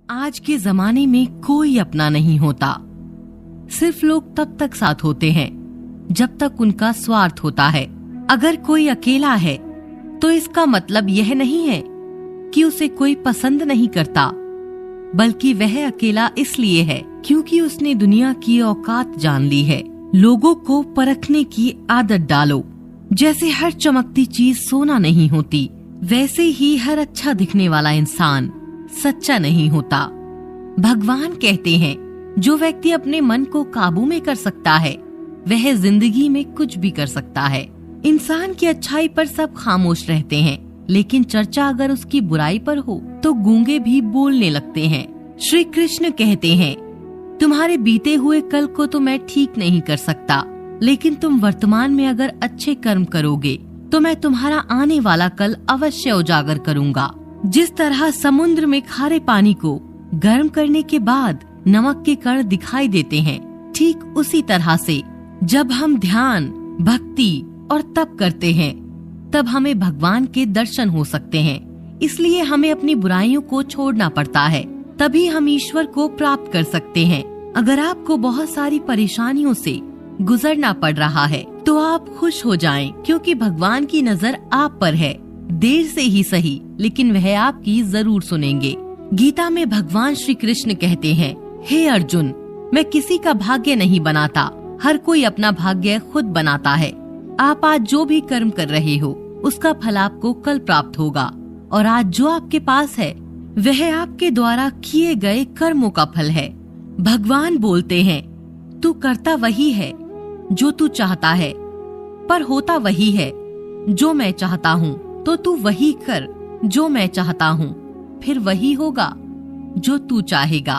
आज के जमाने में कोई अपना नहीं होता। सिर्फ लोग तब तक साथ होते हैं जब तक उनका स्वार्थ होता है। अगर कोई अकेला है तो इसका मतलब यह नहीं है कि उसे कोई पसंद नहीं करता, बल्कि वह अकेला इसलिए है क्योंकि उसने दुनिया की औकात जान ली है। लोगों को परखने की आदत डालो। जैसे हर चमकती चीज सोना नहीं होती, वैसे ही हर अच्छा दिखने वाला इंसान सच्चा नहीं होता। भगवान कहते हैं, जो व्यक्ति अपने मन को काबू में कर सकता है वह जिंदगी में कुछ भी कर सकता है। इंसान की अच्छाई पर सब खामोश रहते हैं, लेकिन चर्चा अगर उसकी बुराई पर हो तो गूंगे भी बोलने लगते हैं। श्री कृष्ण कहते हैं, तुम्हारे बीते हुए कल को तो मैं ठीक नहीं कर सकता, लेकिन तुम वर्तमान में अगर अच्छे कर्म करोगे तो मैं तुम्हारा आने वाला कल अवश्य उजागर करूंगा। जिस तरह समुद्र में खारे पानी को गर्म करने के बाद नमक के कण दिखाई देते हैं, ठीक उसी तरह से जब हम ध्यान, भक्ति और तप करते हैं तब हमें भगवान के दर्शन हो सकते हैं। इसलिए हमें अपनी बुराइयों को छोड़ना पड़ता है, तभी हम ईश्वर को प्राप्त कर सकते हैं। अगर आपको बहुत सारी परेशानियों से गुजरना पड़ रहा है तो आप खुश हो जाएं, क्योंकि भगवान की नजर आप पर है। देर से ही सही, लेकिन वह आपकी जरूर सुनेंगे। गीता में भगवान श्री कृष्ण कहते हैं, हे अर्जुन, मैं किसी का भाग्य नहीं बनाता, हर कोई अपना भाग्य खुद बनाता है। आप आज जो भी कर्म कर रहे हो उसका फल आपको कल प्राप्त होगा, और आज जो आपके पास है वह आपके द्वारा किए गए कर्मों का फल है। भगवान बोलते हैं, तू करता वही है जो तू चाहता है, पर होता वही है जो मैं चाहता हूँ। तो तू वही कर जो मैं चाहता हूँ, फिर वही होगा जो तू चाहेगा।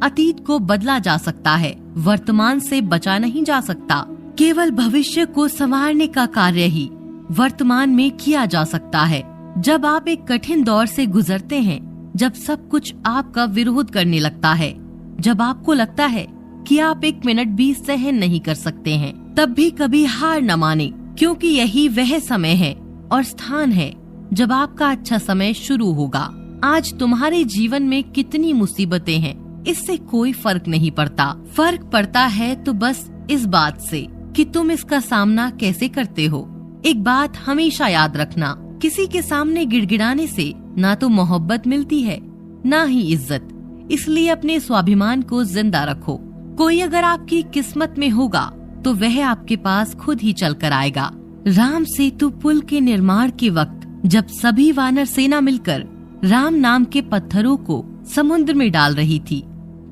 अतीत को बदला जा सकता है, वर्तमान से बचा नहीं जा सकता। केवल भविष्य को संवारने का कार्य ही वर्तमान में किया जा सकता है। जब आप एक कठिन दौर से गुजरते हैं, जब सब कुछ आपका विरोध करने लगता है, जब आपको लगता है कि आप एक मिनट भी सहन नहीं कर सकते हैं, तब भी कभी हार न माने, क्योंकि यही वह समय है और स्थान है जब आपका अच्छा समय शुरू होगा। आज तुम्हारे जीवन में कितनी मुसीबतें हैं, इससे कोई फर्क नहीं पड़ता। फर्क पड़ता है तो बस इस बात से कि तुम इसका सामना कैसे करते हो। एक बात हमेशा याद रखना, किसी के सामने गिड़गिड़ाने से ना तो मोहब्बत मिलती है ना ही इज्जत। इसलिए अपने स्वाभिमान को जिंदा रखो। कोई अगर आपकी किस्मत में होगा तो वह आपके पास खुद ही चल कर आएगा। राम सेतु पुल के निर्माण के वक्त जब सभी वानर सेना मिलकर राम नाम के पत्थरों को समुद्र में डाल रही थी,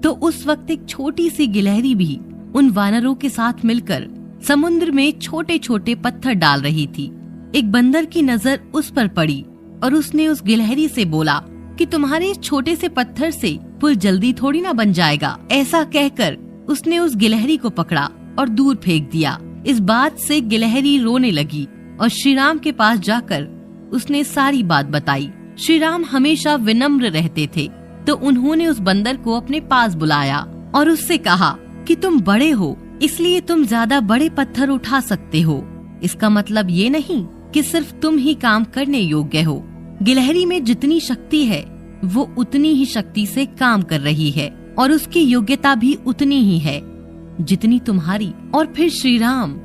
तो उस वक्त एक छोटी सी गिलहरी भी उन वानरों के साथ मिलकर समुद्र में छोटे छोटे पत्थर डाल रही थी। एक बंदर की नजर उस पर पड़ी और उसने उस गिलहरी से बोला कि तुम्हारे इस छोटे से पत्थर से पुल जल्दी थोड़ी ना बन जाएगा। ऐसा कहकर उसने उस गिलहरी को पकड़ा और दूर फेंक दिया। इस बात से गिलहरी रोने लगी और श्री राम के पास जाकर उसने सारी बात बताई। श्री राम हमेशा विनम्र रहते थे, तो उन्होंने उस बंदर को अपने पास बुलाया और उससे कहा कि तुम बड़े हो, इसलिए तुम ज्यादा बड़े पत्थर उठा सकते हो। इसका मतलब ये नहीं कि सिर्फ तुम ही काम करने योग्य हो। गिलहरी में जितनी शक्ति है वो उतनी ही शक्ति से काम कर रही है, और उसकी योग्यता भी उतनी ही है जितनी तुम्हारी। और फिर श्री राम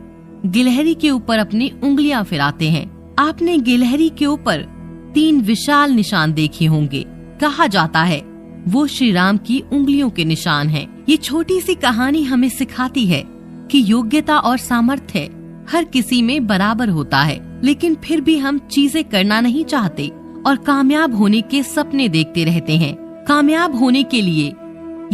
गिलहरी के ऊपर अपनी उंगलियां फिराते हैं। आपने गिलहरी के ऊपर 3 विशाल निशान देखे होंगे। कहा जाता है वो श्री राम की उंगलियों के निशान हैं। ये छोटी सी कहानी हमें सिखाती है कि योग्यता और सामर्थ्य हर किसी में बराबर होता है, लेकिन फिर भी हम चीजें करना नहीं चाहते और कामयाब होने के सपने देखते रहते हैं। कामयाब होने के लिए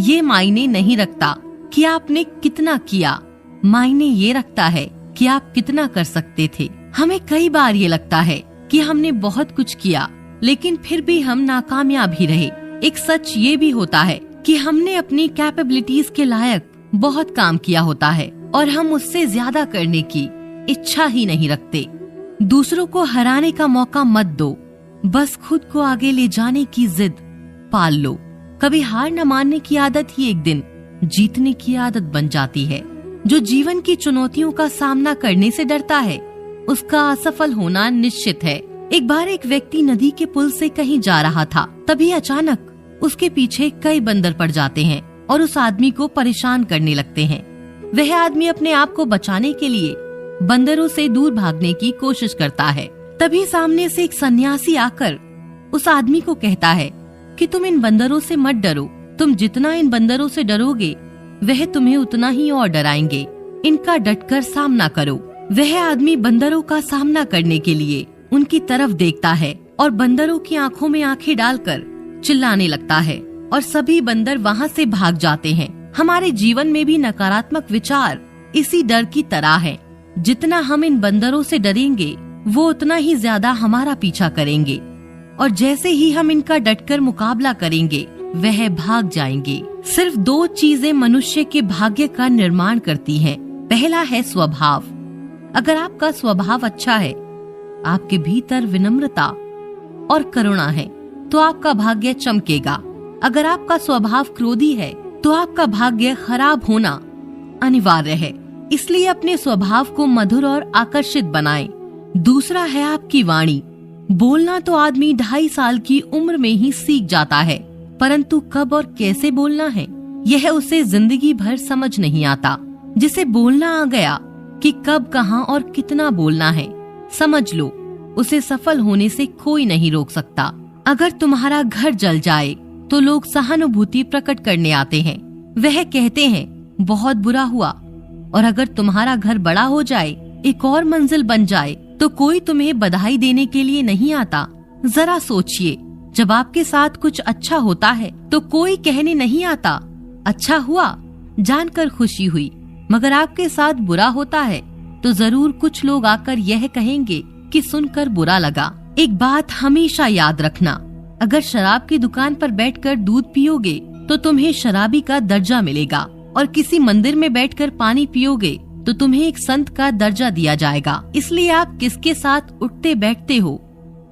ये मायने नहीं रखता कि आपने कितना किया, मायने ये रखता है कि आप कितना कर सकते थे। हमें कई बार ये लगता है कि हमने बहुत कुछ किया, लेकिन फिर भी हम नाकामयाब ही रहे। एक सच ये भी होता है कि हमने अपनी कैपेबिलिटीज के लायक बहुत काम किया होता है और हम उससे ज्यादा करने की इच्छा ही नहीं रखते। दूसरों को हराने का मौका मत दो, बस खुद को आगे ले जाने की जिद पाल लो। कभी हार न मानने की आदत ही एक दिन जीतने की आदत बन जाती है। जो जीवन की चुनौतियों का सामना करने से डरता है उसका असफल होना निश्चित है। एक बार एक व्यक्ति नदी के पुल से कहीं जा रहा था, तभी अचानक उसके पीछे कई बंदर पड़ जाते हैं और उस आदमी को परेशान करने लगते हैं। वह आदमी अपने आप को बचाने के लिए बंदरों से दूर भागने की कोशिश करता है। तभी सामने से एक सन्यासी आकर उस आदमी को कहता है कि तुम इन बंदरों से मत डरो, तुम जितना इन बंदरों से डरोगे वह तुम्हें उतना ही और डराएंगे, इनका डटकर सामना करो। वह आदमी बंदरों का सामना करने के लिए उनकी तरफ देखता है और बंदरों की आंखों में आंखें डालकर चिल्लाने लगता है और सभी बंदर वहाँ से भाग जाते हैं। हमारे जीवन में भी नकारात्मक विचार इसी डर की तरह है। जितना हम इन बंदरों से डरेंगे वो उतना ही ज्यादा हमारा पीछा करेंगे और जैसे ही हम इनका डटकर मुकाबला करेंगे वह भाग जाएंगे। सिर्फ 2 चीजें मनुष्य के भाग्य का निर्माण करती हैं। पहला है स्वभाव। अगर आपका स्वभाव अच्छा है, आपके भीतर विनम्रता और करुणा है, तो आपका भाग्य चमकेगा। अगर आपका स्वभाव क्रोधी है तो आपका भाग्य खराब होना अनिवार्य है। इसलिए अपने स्वभाव को मधुर और आकर्षित बनाएं। दूसरा है आपकी वाणी। बोलना तो आदमी 2.5 साल की उम्र में ही सीख जाता है, परंतु कब और कैसे बोलना है यह उसे जिंदगी भर समझ नहीं आता। जिसे बोलना आ गया कि कब, कहां और कितना बोलना है, समझ लो उसे सफल होने से कोई नहीं रोक सकता। अगर तुम्हारा घर जल जाए तो लोग सहानुभूति प्रकट करने आते हैं। वह कहते हैं बहुत बुरा हुआ, और अगर तुम्हारा घर बड़ा हो जाए, एक और मंजिल बन जाए, तो कोई तुम्हें बधाई देने के लिए नहीं आता। जरा सोचिए, जब आपके साथ कुछ अच्छा होता है तो कोई कहने नहीं आता अच्छा हुआ, जानकर खुशी हुई। मगर आपके साथ बुरा होता है तो जरूर कुछ लोग आकर यह कहेंगे कि सुनकर बुरा लगा। एक बात हमेशा याद रखना, अगर शराब की दुकान पर बैठकर दूध पियोगे तो तुम्हें शराबी का दर्जा मिलेगा, और किसी मंदिर में बैठकर पानी पियोगे तो तुम्हें एक संत का दर्जा दिया जाएगा। इसलिए आप किसके साथ उठते बैठते हो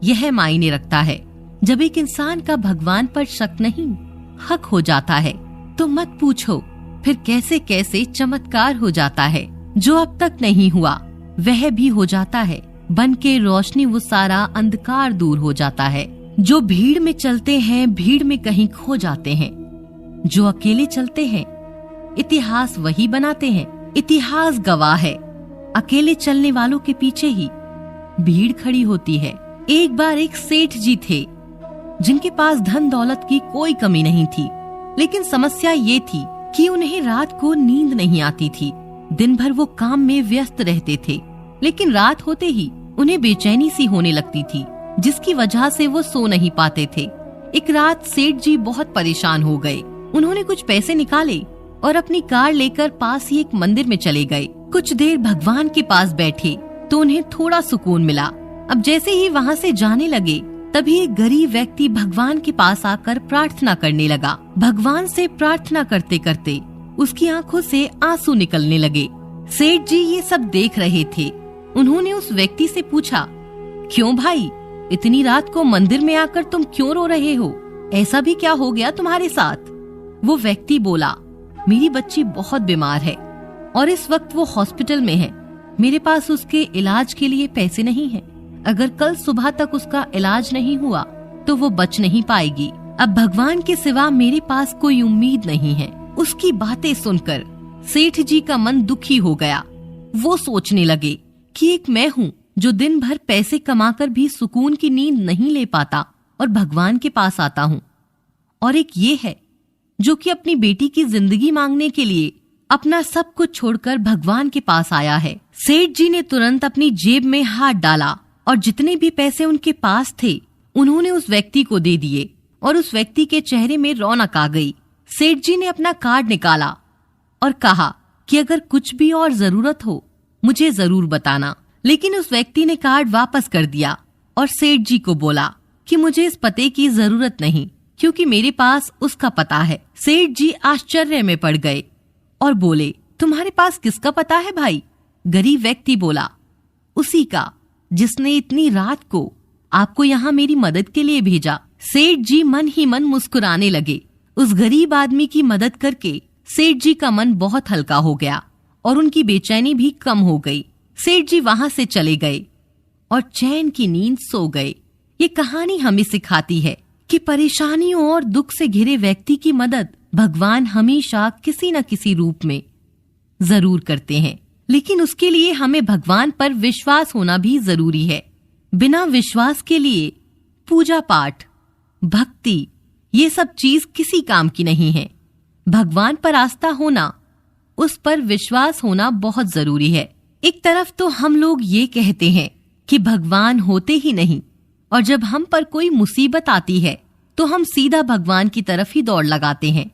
यह मायने रखता है। जब एक इंसान का भगवान पर शक नहीं हक हो जाता है तो मत पूछो फिर कैसे कैसे चमत्कार हो जाता है। जो अब तक नहीं हुआ वह भी हो जाता है। बन के रोशनी वो सारा अंधकार दूर हो जाता है। जो भीड़ में चलते हैं भीड़ में कहीं खो जाते हैं। जो अकेले चलते हैं इतिहास वही बनाते हैं। इतिहास गवाह है, अकेले चलने वालों के पीछे ही भीड़ खड़ी होती है। एक बार एक सेठ जी थे जिनके पास धन दौलत की कोई कमी नहीं थी, लेकिन समस्या ये थी कि उन्हें रात को नींद नहीं आती थी। दिन भर वो काम में व्यस्त रहते थे, लेकिन रात होते ही उन्हें बेचैनी सी होने लगती थी, जिसकी वजह से वो सो नहीं पाते थे। एक रात सेठ जी बहुत परेशान हो गए। उन्होंने कुछ पैसे निकाले और अपनी कार लेकर पास ही एक मंदिर में चले गए। कुछ देर भगवान के पास बैठे तो उन्हें थोड़ा सुकून मिला। अब जैसे ही वहाँ से जाने लगे तभी एक गरीब व्यक्ति भगवान के पास आकर प्रार्थना करने लगा। भगवान से प्रार्थना करते करते उसकी आंखों से आंसू निकलने लगे। सेठ जी ये सब देख रहे थे। उन्होंने उस व्यक्ति से पूछा, क्यों भाई, इतनी रात को मंदिर में आकर तुम क्यों रो रहे हो? ऐसा भी क्या हो गया तुम्हारे साथ? वो व्यक्ति बोला, मेरी बच्ची बहुत बीमार है और इस वक्त वो हॉस्पिटल में है। मेरे पास उसके इलाज के लिए पैसे नहीं हैं। अगर कल सुबह तक उसका इलाज नहीं हुआ तो वो बच नहीं पाएगी। अब भगवान के सिवा मेरे पास कोई उम्मीद नहीं है। उसकी बातें सुनकर सेठ जी का मन दुखी हो गया। वो सोचने लगे कि एक मैं हूँ जो दिन भर पैसे कमाकर भी सुकून की नींद नहीं ले पाता और भगवान के पास आता हूँ, और एक ये है जो कि अपनी बेटी की जिंदगी मांगने के लिए अपना सब कुछ छोड़कर भगवान के पास आया है। सेठ जी ने तुरंत अपनी जेब में हाथ डाला और जितने भी पैसे उनके पास थे उन्होंने उस व्यक्ति को दे दिए, और उस व्यक्ति के चेहरे में रौनक आ गई। सेठ जी ने अपना कार्ड निकाला और कहा कि अगर कुछ भी और जरूरत हो मुझे जरूर बताना। लेकिन उस व्यक्ति ने कार्ड वापस कर दिया और सेठ जी को बोला कि मुझे इस पते की जरूरत नहीं, क्योंकि मेरे पास उसका पता है। सेठ जी आश्चर्य में पड़ गए और बोले, तुम्हारे पास किसका पता है भाई? गरीब व्यक्ति बोला, उसी का जिसने इतनी रात को आपको यहाँ मेरी मदद के लिए भेजा। सेठ जी मन ही मन मुस्कुराने लगे। उस गरीब आदमी की मदद करके सेठ जी का मन बहुत हल्का हो गया और उनकी बेचैनी भी कम हो गई। सेठ जी वहां से चले गए और चैन की नींद सो गए। ये कहानी हमें सिखाती है कि परेशानियों और दुख से घिरे व्यक्ति की मदद भगवान हमेशा किसी न किसी रूप में जरूर करते हैं, लेकिन उसके लिए हमें भगवान पर विश्वास होना भी जरूरी है। बिना विश्वास के लिए पूजा पाठ, भक्ति, ये सब चीज किसी काम की नहीं है। भगवान पर आस्था होना, उस पर विश्वास होना बहुत जरूरी है। एक तरफ तो हम लोग ये कहते हैं कि भगवान होते ही नहीं, और जब हम पर कोई मुसीबत आती है तो हम सीधा भगवान की तरफ ही दौड़ लगाते हैं।